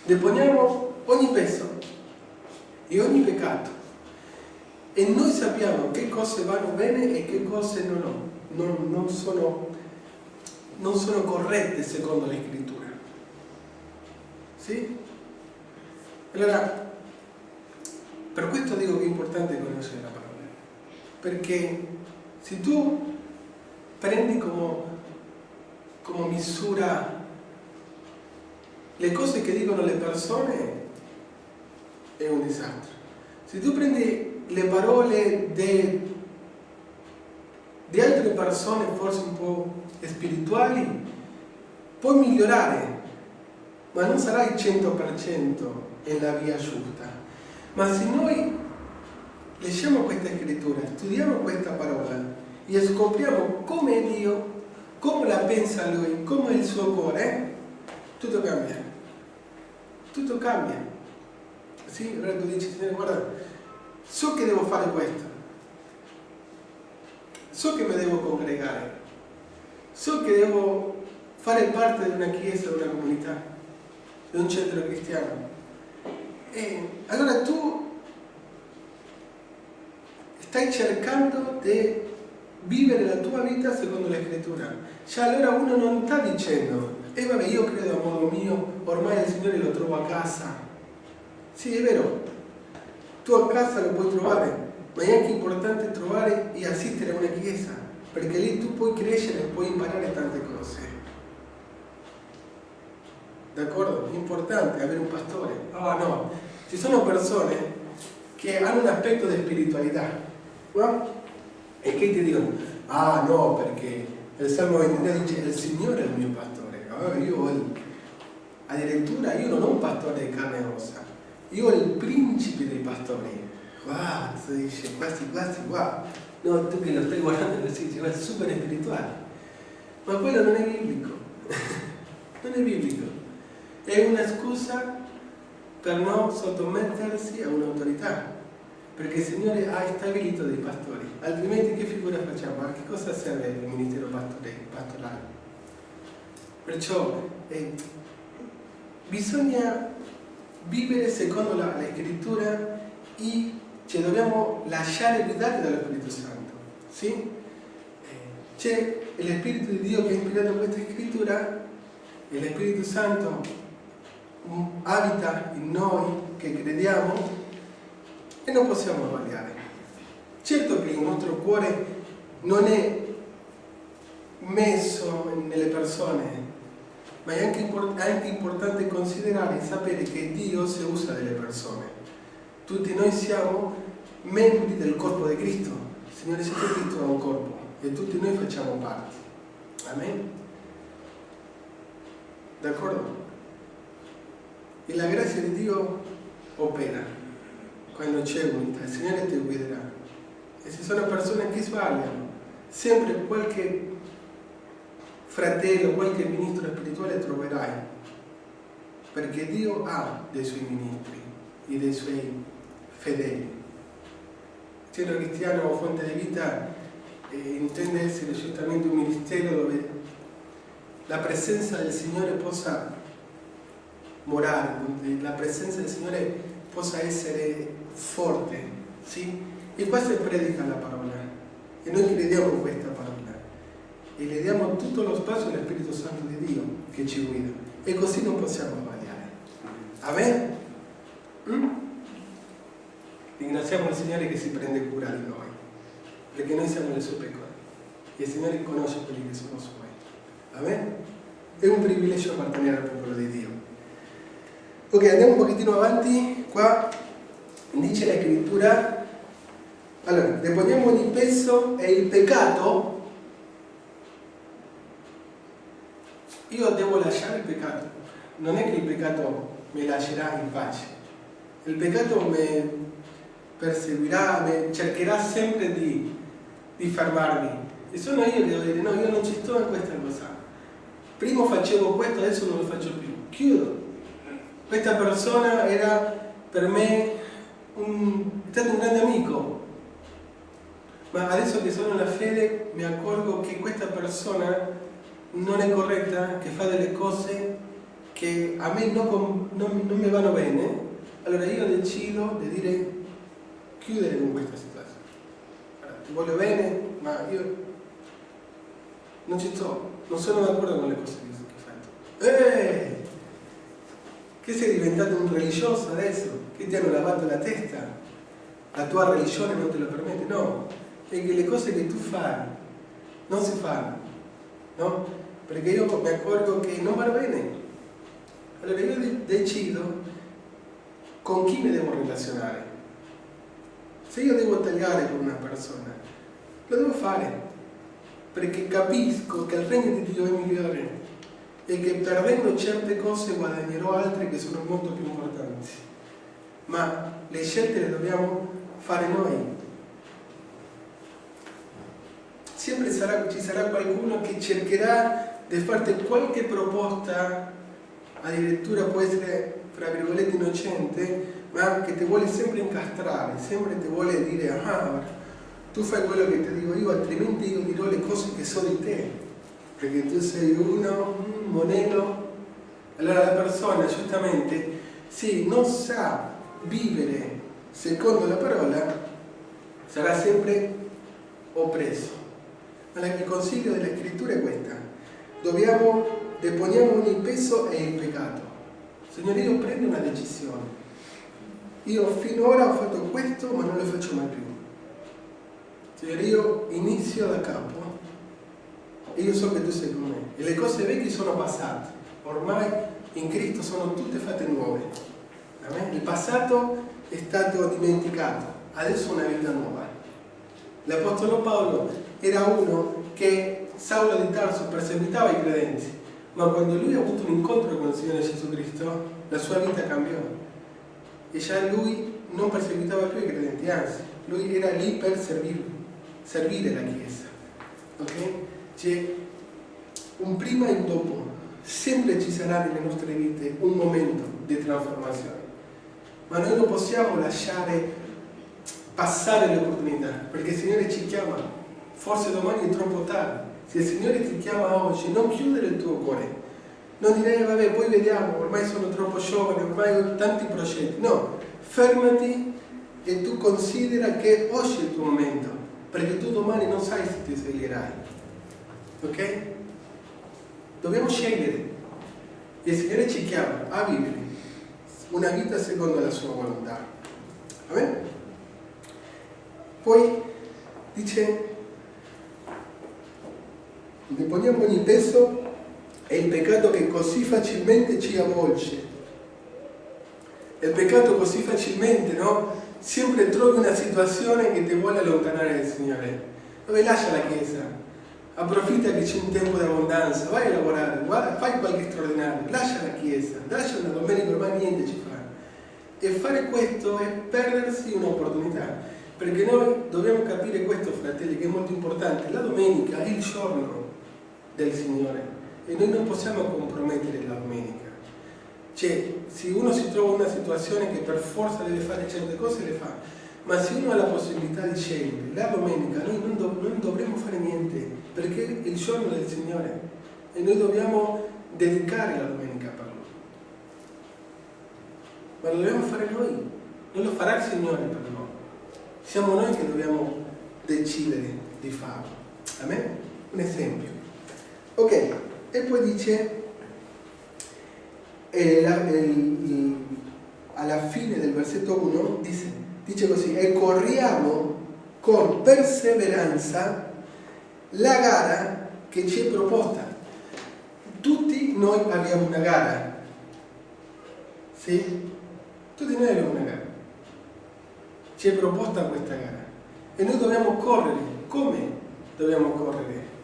Deponiamo ogni peso e ogni peccato e noi sappiamo che cose vanno bene e che cose non sono corrette secondo la scrittura. Sì? Allora, per questo dico che è importante conoscere la parola, perché se tu prendi come misura le cose che dicono le persone, è un disastro. Se tu prendi le parole di altre persone, forse un po' spirituali, puoi migliorare, ma non sarai 100% nella via giusta. Ma se noi leggiamo questa scrittura, studiamo questa parola e scopriamo come è Dio, come la pensa Lui, come è il suo cuore, tutto cambia. Tutto cambia. Sì, allora tu dici, Signore, guarda, so che devo fare questo, so che mi devo congregare, so che devo fare parte di una chiesa, di una comunità, di un centro cristiano. E allora tu stai cercando di vivere la tua vita secondo la scrittura. Cioè allora uno non sta dicendo, vabbè, io credo a modo mio, ormai il Signore lo trovo a casa. Sì, è vero, tu a casa lo puoi trovare, ma è anche importante trovare e assistere a una chiesa, perché lì tu puoi crescere e puoi imparare tante cose. D'accordo? È importante avere un pastore. Ah no, ci sono persone che hanno un aspetto di spiritualità, no? E che ti dicono, ah no, perché il Salmo 23 dice, il Signore è il mio pastore. Addirittura io non ho un pastore di carne e ossa, io ho il principe dei pastori. Wow, si dice, quasi, wow. No, tu che lo stai guardando così, dici, è super spirituale. Ma quello non è biblico. Non è biblico. È una scusa per non sottomettersi a un'autorità. Perché il Signore ha stabilito dei pastori. Altrimenti che figura facciamo? A che cosa serve il ministero pastorale? Perciò bisogna vivere secondo la scrittura e ci dobbiamo lasciare guidare dallo Spirito Santo. Sì? C'è lo Spirito di Dio che ha ispirato questa scrittura e lo Spirito Santo abita in noi che crediamo e non possiamo sbagliare. Certo che il nostro cuore non è messo nelle persone, ma è anche importante considerare e sapere che Dio si usa delle persone. Tutti noi siamo membri del corpo di Cristo. Il Signore Gesù Cristo ha un corpo e tutti noi facciamo parte. Amen? D'accordo? E la grazia di Dio opera quando c'è unità. Il Signore ti guiderà. E se sono persone che sbagliano, sempre qualche fratello, qualche ministro spirituale troverai, perché Dio ha dei suoi ministri e dei suoi fedeli. Il centro cristiano o fonte di vita intende essere giustamente un ministero dove la presenza del Signore possa morare, dove la presenza del Signore possa essere forte, sì? E qua si predica la parola e noi crediamo in questa parola e le diamo tutto lo spazio allo Spirito Santo di Dio che ci guida e così non possiamo sbagliare. Amen? Ringraziamo il Signore che si prende cura di noi, perché noi siamo le sue pecore e il Signore conosce quelli che sono suoi. Amen? È un privilegio appartenere al popolo di Dio. Ok, andiamo un pochettino avanti. Qua dice la scrittura, allora, deponiamo ogni peso e il peccato. Io devo lasciare il peccato. Non è che il peccato mi lascerà in pace. Il peccato mi perseguirà, cercherà sempre di fermarmi. E sono io che devo dire, no, io non ci sto in questa cosa. Prima facevo questo, adesso non lo faccio più. Chiudo. Questa persona era per me è stato un grande amico. Ma adesso che sono nella fede mi accorgo che questa persona non è corretta, che fa delle cose che a me non mi vanno bene, allora io decido di dire chiudere con questa situazione. Allora, ti voglio bene, ma io non ci sto, non sono d'accordo con le cose che fai. Che sei diventato un religioso adesso? Che ti hanno lavato la testa? La tua religione non te lo permette? No, è che le cose che tu fai non si fanno, no? Perché io mi accorgo che non vanno bene. Allora io decido con chi mi devo relazionare. Se io devo tagliare con una persona, lo devo fare, perché capisco che il regno di Dio è migliore e che perdendo certe cose guadagnerò altre che sono molto più importanti. Ma le scelte le dobbiamo fare noi. Sempre ci sarà qualcuno che cercherà di farti qualche proposta, addirittura può essere, fra virgolette, innocente, ma che ti vuole sempre incastrare, sempre ti vuole dire, ah, tu fai quello che ti dico io, altrimenti io dirò le cose che so di te, perché tu sei un monello. Allora la persona, giustamente, se non sa vivere secondo la parola, sarà sempre oppresso. Ma il consiglio della scrittura è questa: deponiamo ogni peso e il peccato. Signore, io prendo una decisione. Io finora ho fatto questo, ma non lo faccio mai più. Signore, io inizio da capo e io so che tu sei con me. E le cose vecchie sono passate. Ormai in Cristo sono tutte fatte nuove. Amen? Il passato è stato dimenticato, adesso è una vita nuova. L'Apostolo Paolo era uno che Saulo di Tarso perseguitava i credenti, ma quando lui ha avuto un incontro con il Signore Gesù Cristo, la sua vita cambiò. E già lui non perseguitava più i credenti, anzi, lui era lì per servire la Chiesa. Ok? C'è un prima e un dopo. Sempre ci sarà nelle nostre vite un momento di trasformazione. Ma noi non possiamo lasciare passare l'opportunità, perché il Signore ci chiama. Forse domani è troppo tardi. Se il Signore ti chiama oggi, non chiudere il tuo cuore. Non dire, vabbè, poi vediamo, ormai sono troppo giovane, ormai ho tanti progetti. No, fermati e tu considera che oggi è il tuo momento, perché tu domani non sai se ti sveglierai. Ok? Dobbiamo scegliere. Il Signore ci chiama a vivere una vita secondo la sua volontà. Amen? Poi dice, deponiamo ogni peso e il peccato che così facilmente ci avvolge. Il peccato così facilmente, no? Sempre trovi una situazione che ti vuole allontanare dal Signore. Dove lascia la Chiesa? Approfitta che c'è un tempo di abbondanza, vai a lavorare, fai qualche straordinario, lascia la Chiesa, lascia una domenica, ormai niente ci fa. E fare questo è perdersi un'opportunità, perché noi dobbiamo capire questo, fratelli, che è molto importante. La domenica è il giorno del Signore e noi non possiamo compromettere la domenica. Cioè, se uno si trova in una situazione che per forza deve fare certe cose, le fa. Ma se uno ha la possibilità di scegliere, la domenica noi non dovremmo fare niente, perché è il giorno del Signore e noi dobbiamo dedicare la domenica per Lui. Ma lo dobbiamo fare noi, non lo farà il Signore per noi. Siamo noi che dobbiamo decidere di farlo. Amen? Un esempio. Ok, e poi dice, alla fine del versetto 1, dice così: e corriamo con perseveranza la gara che ci è proposta. Tutti noi abbiamo una gara. Sì? Tutti noi abbiamo una gara. Ci è proposta questa gara. E noi dobbiamo correre. Come dobbiamo correre?